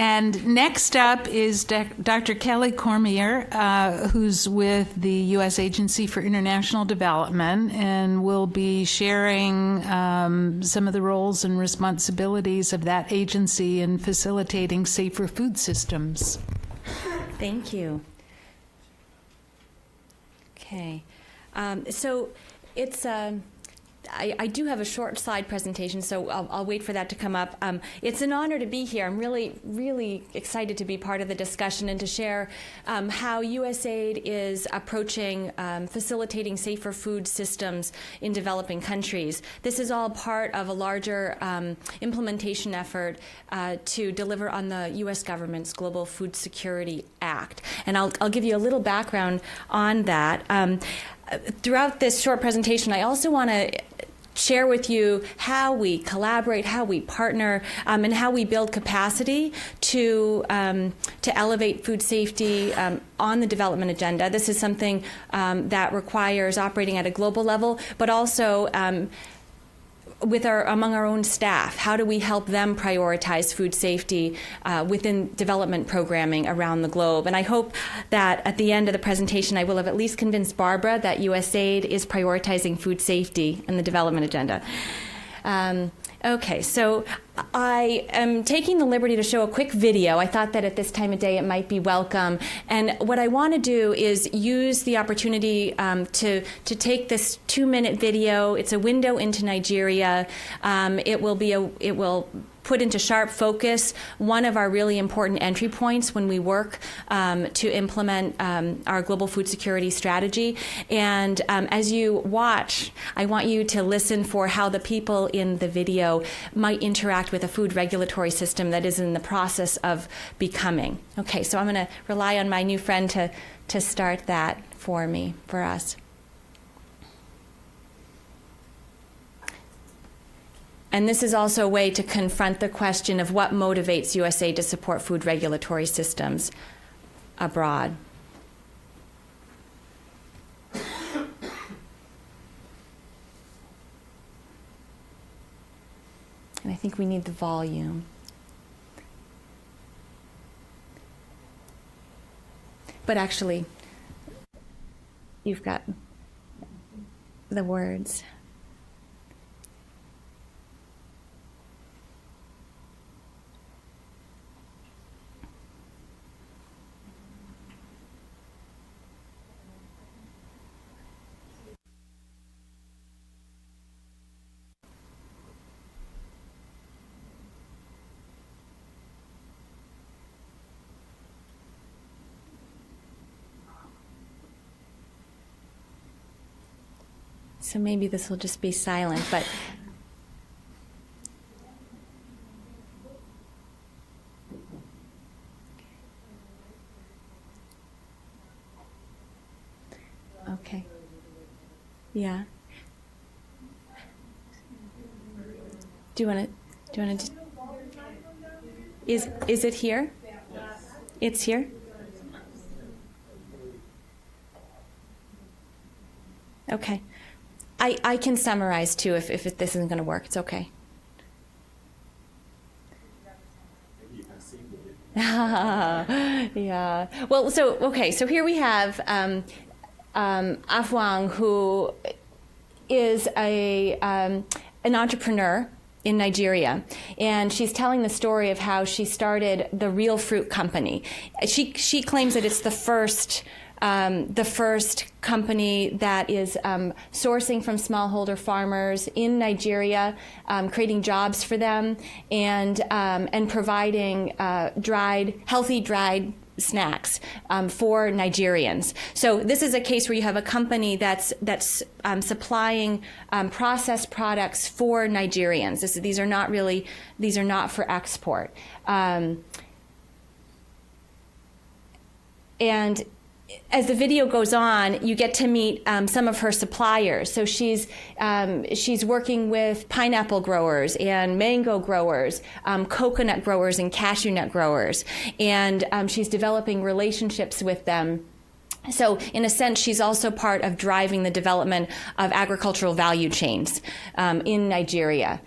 And next up is Dr. Kelley Cormier, who's with the U.S. Agency for International Development, and will be sharing some of the roles and responsibilities of that agency in facilitating safer food systems. Thank you. Okay. So it's... I do have a short slide presentation, so I'll wait for that to come up. It's an honor to be here. I'm really, really excited to be part of the discussion and to share how USAID is approaching facilitating safer food systems in developing countries. This is all part of a larger implementation effort to deliver on the U.S. government's Global Food Security Act. And I'll give you a little background on that. Throughout this short presentation, I also want to share with you how we collaborate, how we partner, and how we build capacity to elevate food safety on the development agenda. This is something that requires operating at a global level, but also among our own staff. How do we help them prioritize food safety within development programming around the globe? And I hope that at the end of the presentation, I will have at least convinced Barbara that USAID is prioritizing food safety in the development agenda. Okay, so I am taking the liberty to show a quick video. I thought that at this time of day it might be welcome. And what I want to do is use the opportunity to take this 2-minute video. It's a window into Nigeria. It will put into sharp focus one of our really important entry points when we work to implement our global food security strategy. And as you watch, I want you to listen for how the people in the video might interact with a food regulatory system that is in the process of becoming. Okay, so I'm going to rely on my new friend to start that for us. And this is also a way to confront the question of what motivates USAID to support food regulatory systems abroad. And I think we need the volume. But actually, you've got the words. So maybe this will just be silent, but okay. Yeah. Do you want to is it here? It's here? Okay. I can summarize, too, if this isn't going to work. It's okay. Yeah. Well, so here we have Afwang, who is an entrepreneur in Nigeria, and she's telling the story of how she started the Real Fruit Company. She claims that it's the first company that is sourcing from smallholder farmers in Nigeria, creating jobs for them, and providing healthy dried snacks for Nigerians. So this is a case where you have a company that's supplying processed products for Nigerians. These are not for export, and as the video goes on, you get to meet some of her suppliers. So she's working with pineapple growers and mango growers, coconut growers and cashew nut growers, and she's developing relationships with them. So in a sense, she's also part of driving the development of agricultural value chains in Nigeria.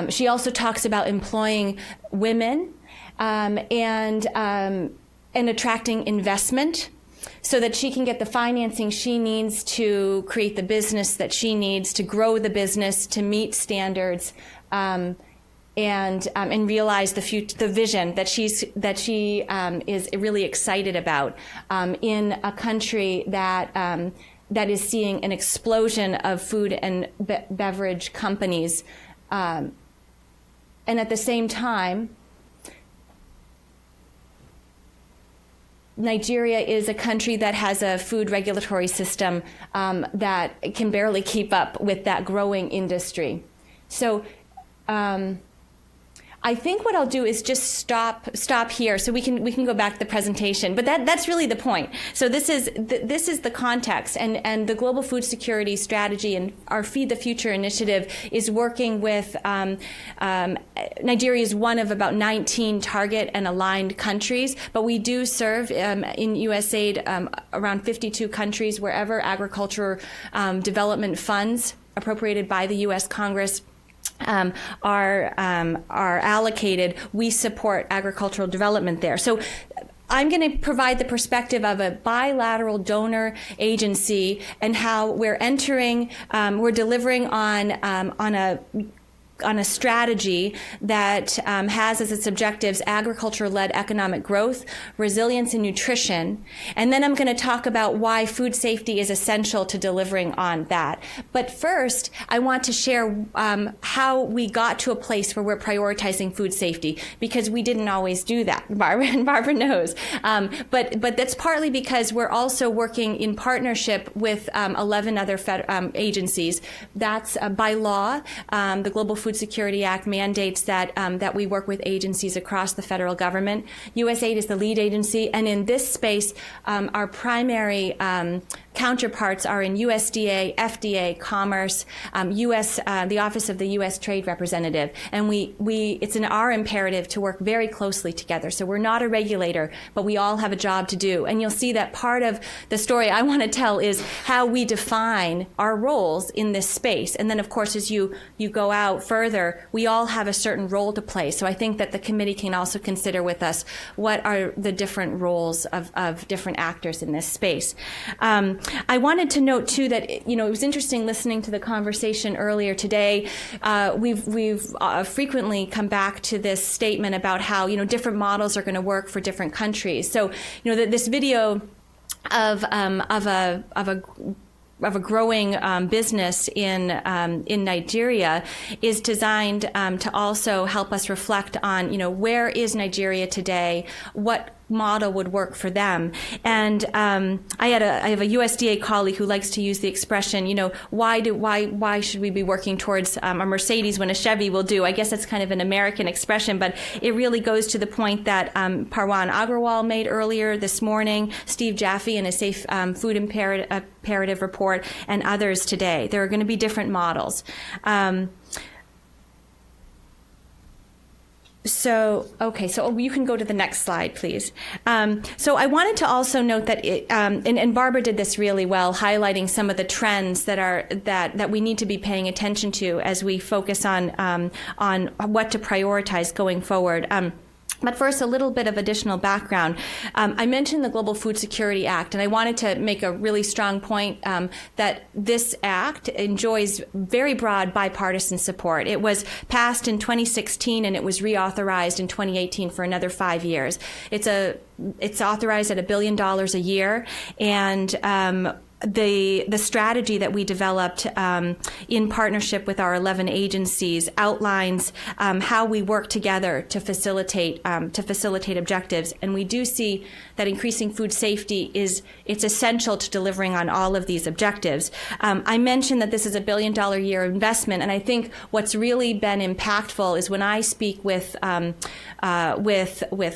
She also talks about employing women and attracting investment so that she can get the financing she needs to create the business that she needs to grow the business, to meet standards, and realize the vision that she is really excited about in a country that is seeing an explosion of food and beverage companies, and at the same time, Nigeria is a country that has a food regulatory system that can barely keep up with that growing industry. So I think what I'll do is just stop here, so we can go back to the presentation. But that's really the point. So this is the context, and the Global Food Security Strategy and our Feed the Future initiative is working with Nigeria is one of about 19 target and aligned countries, but we do serve in USAID around 52 countries wherever agriculture development funds appropriated by the U.S. Congress are allocated. We support agricultural development there. So I'm going to provide the perspective of a bilateral donor agency and how we're delivering on a strategy that has as its objectives agriculture-led economic growth, resilience, and nutrition. And then I'm going to talk about why food safety is essential to delivering on that. But first, I want to share how we got to a place where we're prioritizing food safety, because we didn't always do that. Barbara knows. But that's partly because we're also working in partnership with 11 other agencies. That's by law. The Global Food Security Act mandates that we work with agencies across the federal government. USAID is the lead agency, and in this space, our primary counterparts are in USDA, FDA, Commerce, the Office of the U.S. Trade Representative, and it's in our imperative to work very closely together. So we're not a regulator, but we all have a job to do. And you'll see that part of the story I want to tell is how we define our roles in this space. And then, of course, as you go out further, we all have a certain role to play. So I think that the committee can also consider with us what are the different roles of different actors in this space. I wanted to note, too, that it was interesting listening to the conversation earlier today. We've frequently come back to this statement about how different models are going to work for different countries. So this video of a growing business in Nigeria is designed to also help us reflect on where is Nigeria today, what model would work for them. And I have a USDA colleague who likes to use the expression, why should we be working towards a Mercedes when a Chevy will do? I guess that's kind of an American expression, but it really goes to the point that Parwan Agrawal made earlier this morning, Steve Jaffe in a Safe Food Imperative report, and others today. There are going to be different models. So you can go to the next slide, please. So I wanted to also note that and Barbara did this really well, highlighting some of the trends that we need to be paying attention to as we focus on what to prioritize going forward. But first, a little bit of additional background. I mentioned the Global Food Security Act, and I wanted to make a really strong point that this act enjoys very broad bipartisan support. It was passed in 2016, and it was reauthorized in 2018 for another 5 years. It's authorized at $1 billion a year, and the strategy that we developed in partnership with our 11 agencies outlines how we work together to facilitate objectives, and we do see that increasing food safety it's essential to delivering on all of these objectives. I mentioned that this is $1 billion a year investment, and I think what's really been impactful is when I speak with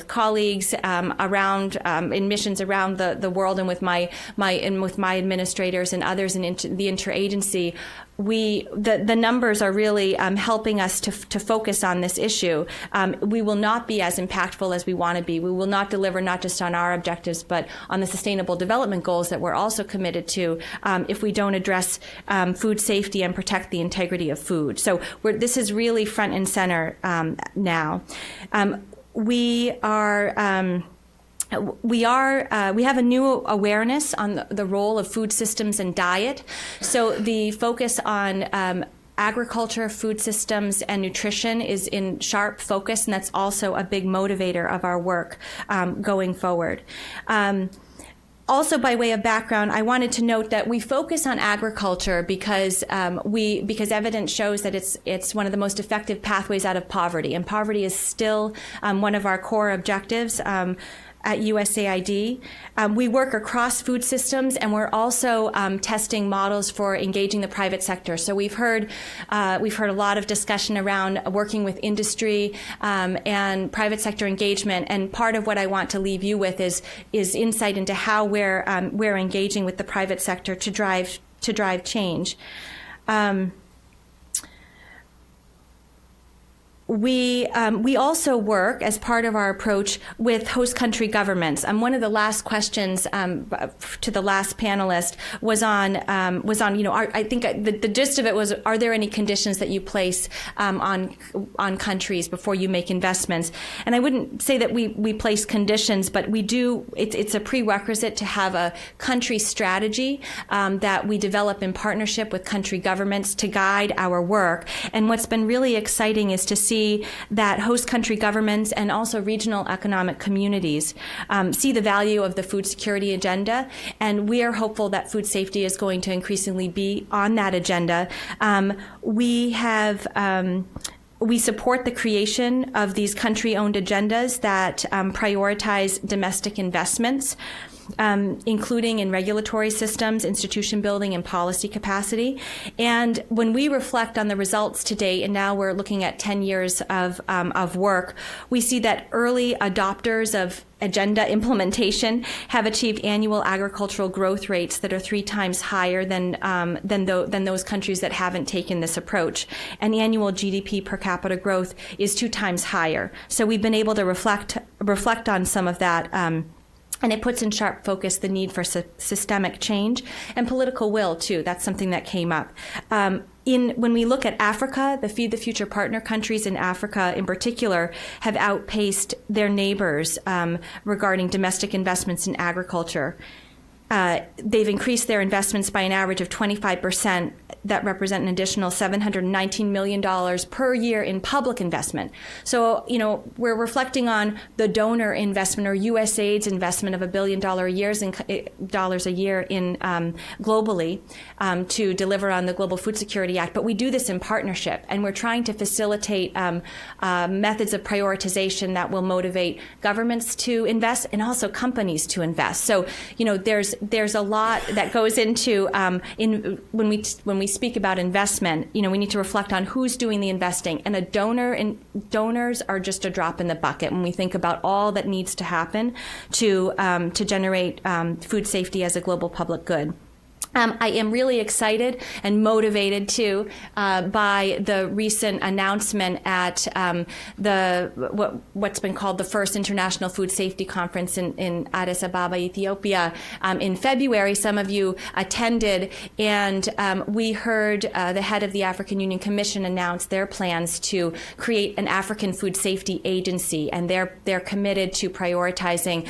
colleagues around in missions around the world, and with my administrators and others in the interagency, the numbers are really helping us to focus on this issue. We will not be as impactful as we want to be. We will not deliver not just on our objectives, but on the Sustainable Development Goals that we're also committed to if we don't address food safety and protect the integrity of food. So this is really front and center now. we have a new awareness on the role of food systems and diet. So the focus on agriculture, food systems, and nutrition is in sharp focus, and that's also a big motivator of our work going forward. Also, by way of background, I wanted to note that we focus on agriculture because evidence shows that it's one of the most effective pathways out of poverty, and poverty is still one of our core objectives at USAID. We work across food systems, and we're also testing models for engaging the private sector. So we've heard a lot of discussion around working with industry and private sector engagement. And part of what I want to leave you with is insight into how we're engaging with the private sector to drive change. We also work as part of our approach with host country governments. One of the last questions to the last panelist was on I think the gist of it was, are there any conditions that you place on countries before you make investments? And I wouldn't say that we place conditions, but we do. It's a prerequisite to have a country strategy that we develop in partnership with country governments to guide our work. And what's been really exciting is to see that host country governments and also regional economic communities see the value of the food security agenda, and we are hopeful that food safety is going to increasingly be on that agenda. We support the creation of these country-owned agendas that prioritize domestic investments, including in regulatory systems, institution building, and policy capacity. And when we reflect on the results to date, and now we're looking at 10 years of work, we see that early adopters of agenda implementation have achieved annual agricultural growth rates that are 3 times higher than those countries that haven't taken this approach. And annual GDP per capita growth is 2 times higher. So we've been able to reflect on some of that. And it puts in sharp focus the need for systemic change and political will, too. That's something that came up. When we look at Africa, the Feed the Future partner countries in Africa in particular have outpaced their neighbors regarding domestic investments in agriculture. They've increased their investments by an average of 25%. That represent an additional $719 million per year in public investment. So, we're reflecting on the donor investment, or USAID's investment of $1 billion a year in globally to deliver on the Global Food Security Act. But we do this in partnership, and we're trying to facilitate methods of prioritization that will motivate governments to invest and also companies to invest. So, there's a lot that goes into when we speak about investment. We need to reflect on who's doing the investing, and donors are just a drop in the bucket when we think about all that needs to happen to generate food safety as a global public good. I am really excited and motivated, too, by the recent announcement at what's been called the first International Food Safety Conference in Addis Ababa, Ethiopia, in February. Some of you attended, and we heard the head of the African Union Commission announce their plans to create an African Food Safety Agency, and they're committed to prioritizing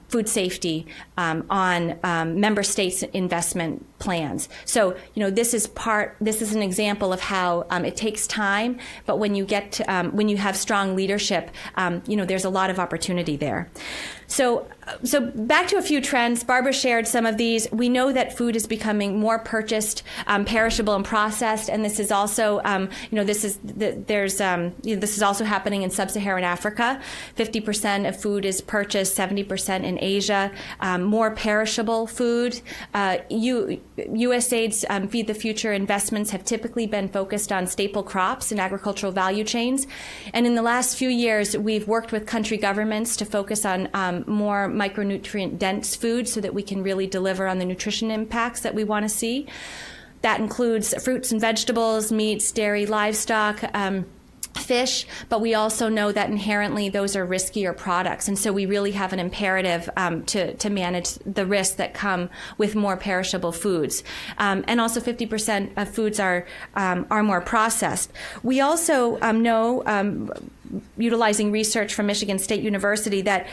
food safety on member states' investment plans. So, this is an example of how it takes time, but when you have strong leadership, there's a lot of opportunity there. So back to a few trends. Barbara shared some of these. We know that food is becoming more purchased, perishable, and processed, and this is also, this is also happening in sub-Saharan Africa. 50% of food is purchased, 70% in Asia. More perishable food. USAID's Feed the Future investments have typically been focused on staple crops and agricultural value chains, and in the last few years, we've worked with country governments to focus on more micronutrient-dense food so that we can really deliver on the nutrition impacts that we want to see. That includes fruits and vegetables, meats, dairy, livestock, fish, but we also know that inherently those are riskier products, and so we really have an imperative to manage the risks that come with more perishable foods. And also 50% of foods are more processed. We also know utilizing research from Michigan State University, that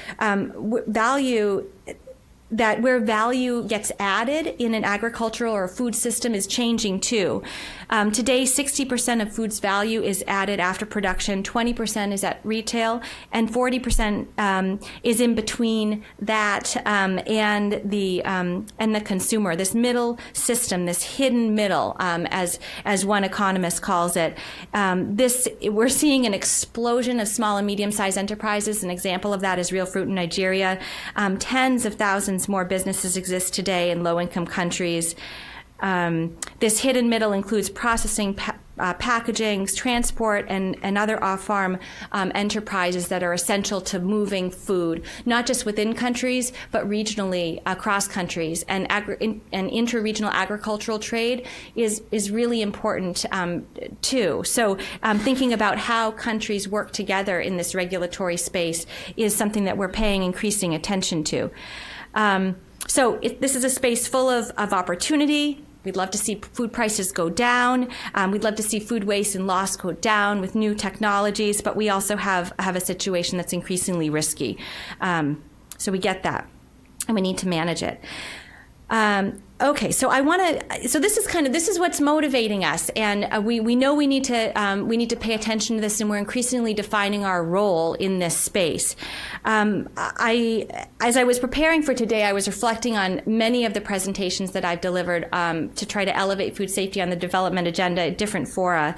where value gets added in an agricultural or food system is changing too. Today, 60% of food's value is added after production, 20% is at retail, and 40% is in between that and the consumer. This middle system, this hidden middle, as one economist calls it. We're seeing an explosion of small and medium-sized enterprises. An example of that is Real Fruit in Nigeria. Tens of thousands more businesses exist today in low-income countries. This hidden middle includes processing, packaging, transport, and other off-farm enterprises that are essential to moving food, not just within countries, but regionally across countries. And inter-regional agricultural trade is really important too. So thinking about how countries work together in this regulatory space is something that we're paying increasing attention to. This is a space full of opportunity. We'd love to see food prices go down. We'd love to see food waste and loss go down with new technologies, but we also have a situation that's increasingly risky. So we get that, and we need to manage it. Okay, so this is what's motivating us, and we know we need to pay attention to this, and we're increasingly defining our role in this space. As I was preparing for today, I was reflecting on many of the presentations that I've delivered to try to elevate food safety on the development agenda at different fora,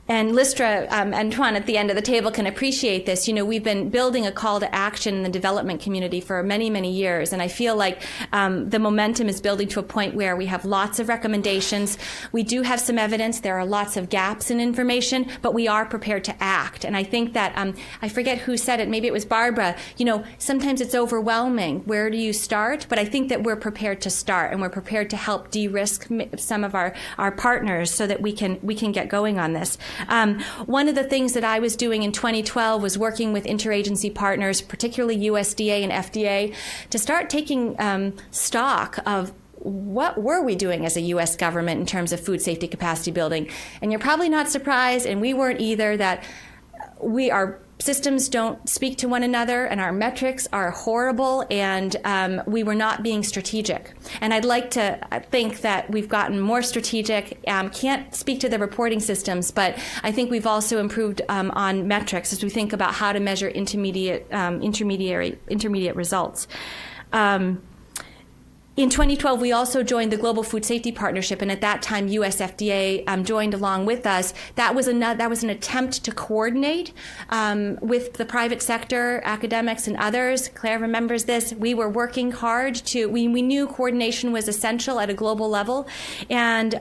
and Listra, Antoine at the end of the table can appreciate this. We've been building a call to action in the development community for many, many years. And I feel like the momentum is building to a point where we have lots of recommendations. We do have some evidence. There are lots of gaps in information, but we are prepared to act. And I think that, I forget who said it, maybe it was Barbara, sometimes it's overwhelming. Where do you start? But I think that we're prepared to start, and we're prepared to help de-risk some of our partners so that we can get going on this. One of the things that I was doing in 2012 was working with interagency partners, particularly USDA and FDA, to start taking stock of what were we doing as a U.S. government in terms of food safety capacity building. And you're probably not surprised, and we weren't either, that our systems don't speak to one another, and our metrics are horrible, and we were not being strategic. And I'd like to think that we've gotten more strategic. Can't speak to the reporting systems, but I think we've also improved on metrics as we think about how to measure intermediate results. In 2012, we also joined the Global Food Safety Partnership, and at that time, US FDA joined along with us. That was an attempt to coordinate with the private sector, academics, and others. Claire remembers this. We were working hard we knew coordination was essential at a global level, and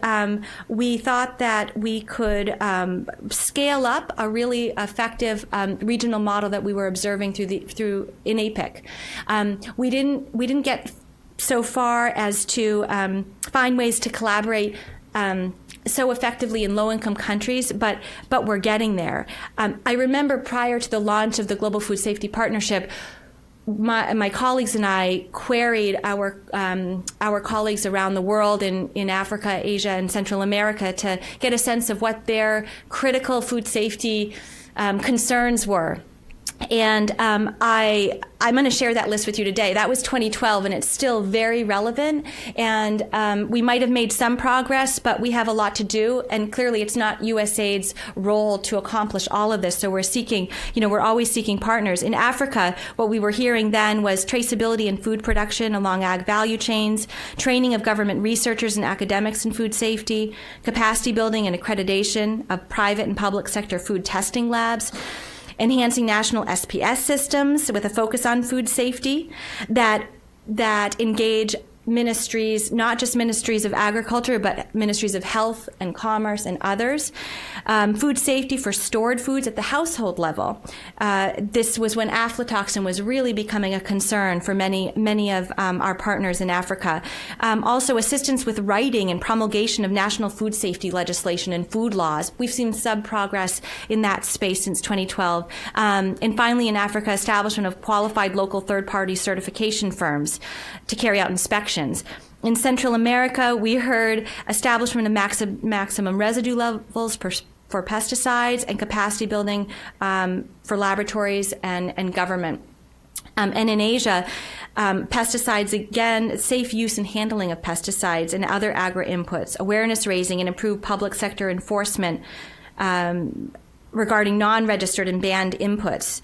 we thought that we could scale up a really effective regional model that we were observing in APIC. We didn't get so far as to find ways to collaborate so effectively in low-income countries, but we're getting there. I remember prior to the launch of the Global Food Safety Partnership, my colleagues and I queried our colleagues around the world in Africa, Asia, and Central America to get a sense of what their critical food safety concerns were. And I'm going to share that list with you today. That was 2012, and it's still very relevant. And we might have made some progress, but we have a lot to do. And clearly, it's not USAID's role to accomplish all of this. So we're always seeking partners. In Africa, what we were hearing then was traceability in food production along ag value chains, training of government researchers and academics in food safety, capacity building and accreditation of private and public sector food testing labs, enhancing national SPS systems with a focus on food safety that engage ministries, not just ministries of agriculture, but ministries of health and commerce and others. Food safety for stored foods at the household level. This was when aflatoxin was really becoming a concern for many of our partners in Africa. Also, assistance with writing and promulgation of national food safety legislation and food laws. We've seen some progress in that space since 2012. And finally, in Africa, establishment of qualified local third-party certification firms to carry out inspections. In Central America, we heard establishment of maximum residue levels per pesticides and capacity building for laboratories and government. And in Asia, pesticides, again, safe use and handling of pesticides and other agri-inputs, awareness raising and improved public sector enforcement regarding non-registered and banned inputs,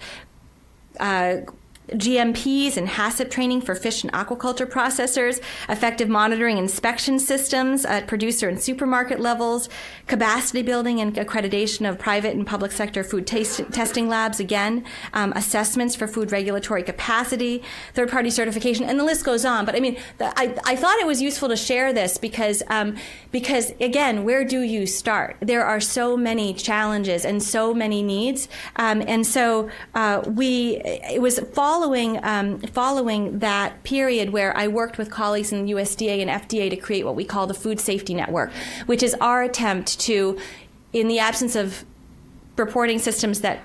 GMPs and HACCP training for fish and aquaculture processors, effective monitoring and inspection systems at producer and supermarket levels, capacity building and accreditation of private and public sector food testing labs, again, assessments for food regulatory capacity, third-party certification, and the list goes on. But I mean, I thought it was useful to share this because again, where do you start? There are so many challenges and so many needs, and so it was following that period where I worked with colleagues in USDA and FDA to create what we call the Food Safety Network, which is our attempt to, in the absence of reporting systems that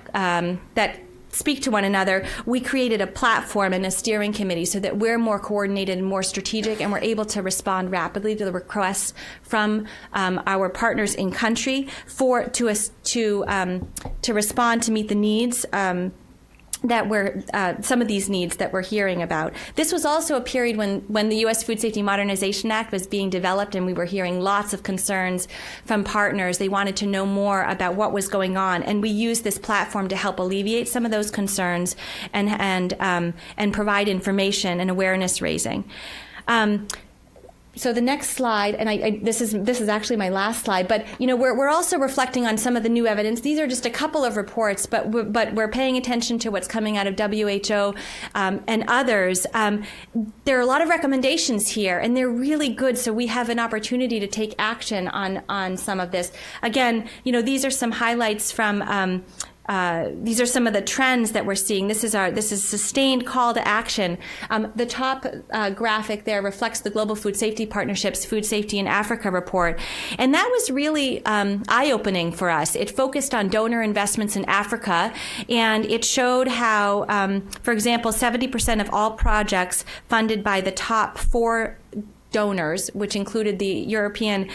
speak to one another, we created a platform and a steering committee so that we're more coordinated and more strategic, and we're able to respond rapidly to the requests from our partners in country to respond to meet the needs some of these needs that we're hearing about. This was also a period when the U.S. Food Safety Modernization Act was being developed, and we were hearing lots of concerns from partners. They wanted to know more about what was going on, and we used this platform to help alleviate some of those concerns and provide information and awareness raising. So the next slide, and this is actually my last slide, but we're also reflecting on some of the new evidence. These are just a couple of reports, but we're paying attention to what's coming out of WHO and others. There are a lot of recommendations here, and they're really good. So we have an opportunity to take action on some of this. Again, these are some highlights from. These are some of the trends that we're seeing. This is sustained call to action. The top graphic there reflects the Global Food Safety Partnership's Food Safety in Africa report. And that was really eye-opening for us. It focused on donor investments in Africa, and it showed how, for example, 70% of all projects funded by the top 4 donors, which included the European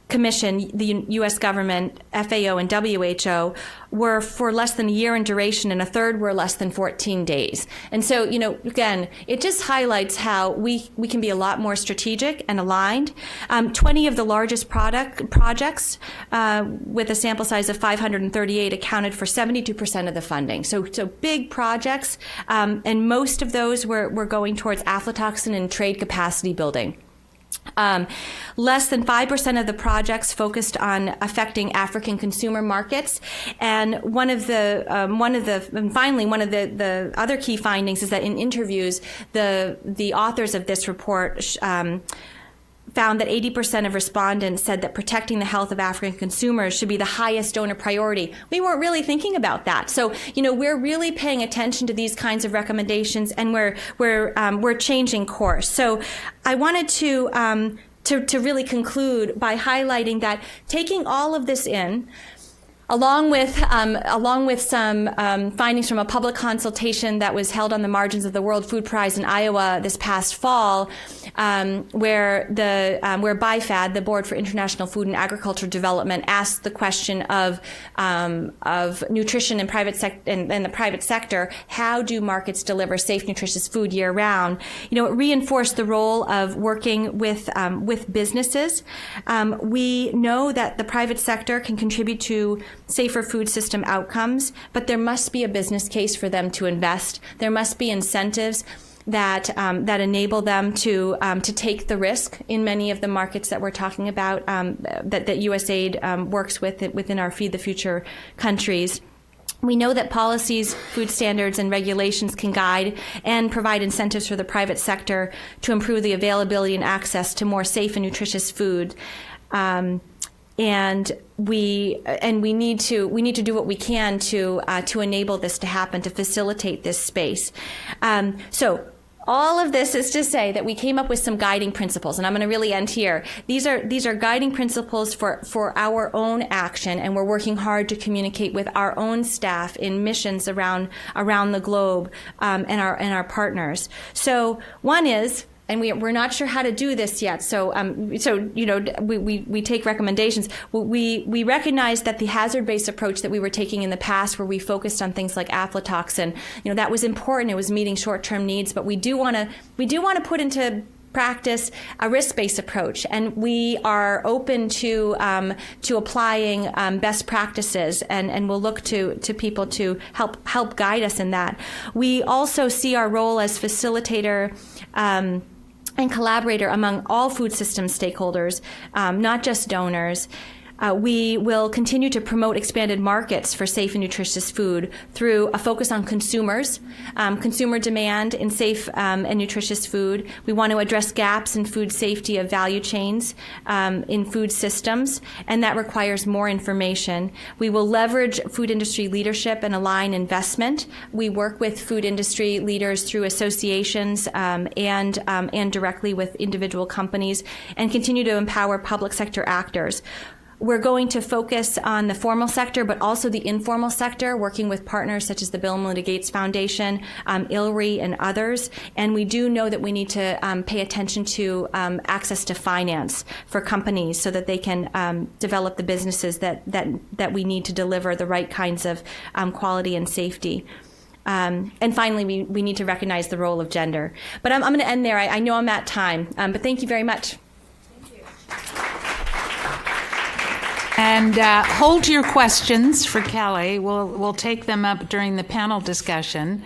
Commission, the U.S. government, FAO, and WHO, were for less than a year in duration, and a third were less than 14 days. And so, again, it just highlights how we can be a lot more strategic and aligned. 20 of the largest projects with a sample size of 538 accounted for 72% of the funding. So big projects, and most of those were going towards aflatoxin and trade capacity building. Less than 5% of the projects focused on affecting African consumer markets, and one of the other key findings is that in interviews, the authors of this report found that 80% of respondents said that protecting the health of African consumers should be the highest donor priority. We weren't really thinking about that. So, we're really paying attention to these kinds of recommendations, and we're changing course. So I wanted to really conclude by highlighting that taking all of this in, along with some findings from a public consultation that was held on the margins of the World Food Prize in Iowa this past fall, where BIFAD, the Board for International Food and Agriculture Development, asked the question of nutrition in the private sector. How do markets deliver safe, nutritious food year round? It reinforced the role of working with businesses. We know that the private sector can contribute to safer food system outcomes, but there must be a business case for them to invest. There must be incentives that enable them to take the risk in many of the markets that we're talking about, that USAID works with within our Feed the Future countries. We know that policies, food standards, and regulations can guide and provide incentives for the private sector to improve the availability and access to more safe and nutritious food. And we need to do what we can to enable this to happen, to facilitate this space. So all of this is to say that we came up with some guiding principles, and I'm going to really end here. These are guiding principles for our own action, and we're working hard to communicate with our own staff in missions around the globe, and our partners. So one is, and we're not sure how to do this yet. So, we take recommendations. We recognize that the hazard-based approach that we were taking in the past, where we focused on things like aflatoxin, that was important. It was meeting short-term needs, but we do want to put into practice a risk-based approach, and we are open to applying best practices, and we'll look to people to help guide us in that. We also see our role as facilitator and collaborator among all food system stakeholders, not just donors. We will continue to promote expanded markets for safe and nutritious food through a focus on consumers, consumer demand in safe and nutritious food. We want to address gaps in food safety of value chains in food systems, and that requires more information. We will leverage food industry leadership and align investment. We work with food industry leaders through associations and directly with individual companies, and continue to empower public sector actors. We're going to focus on the formal sector, but also the informal sector, working with partners such as the Bill and Melinda Gates Foundation, ILRI, and others. And we do know that we need to pay attention to access to finance for companies so that they can develop the businesses that we need to deliver the right kinds of quality and safety. And finally, we need to recognize the role of gender. But I'm going to end there. I know I'm at time, but thank you very much. And hold your questions for Kelley. We'll take them up during the panel discussion.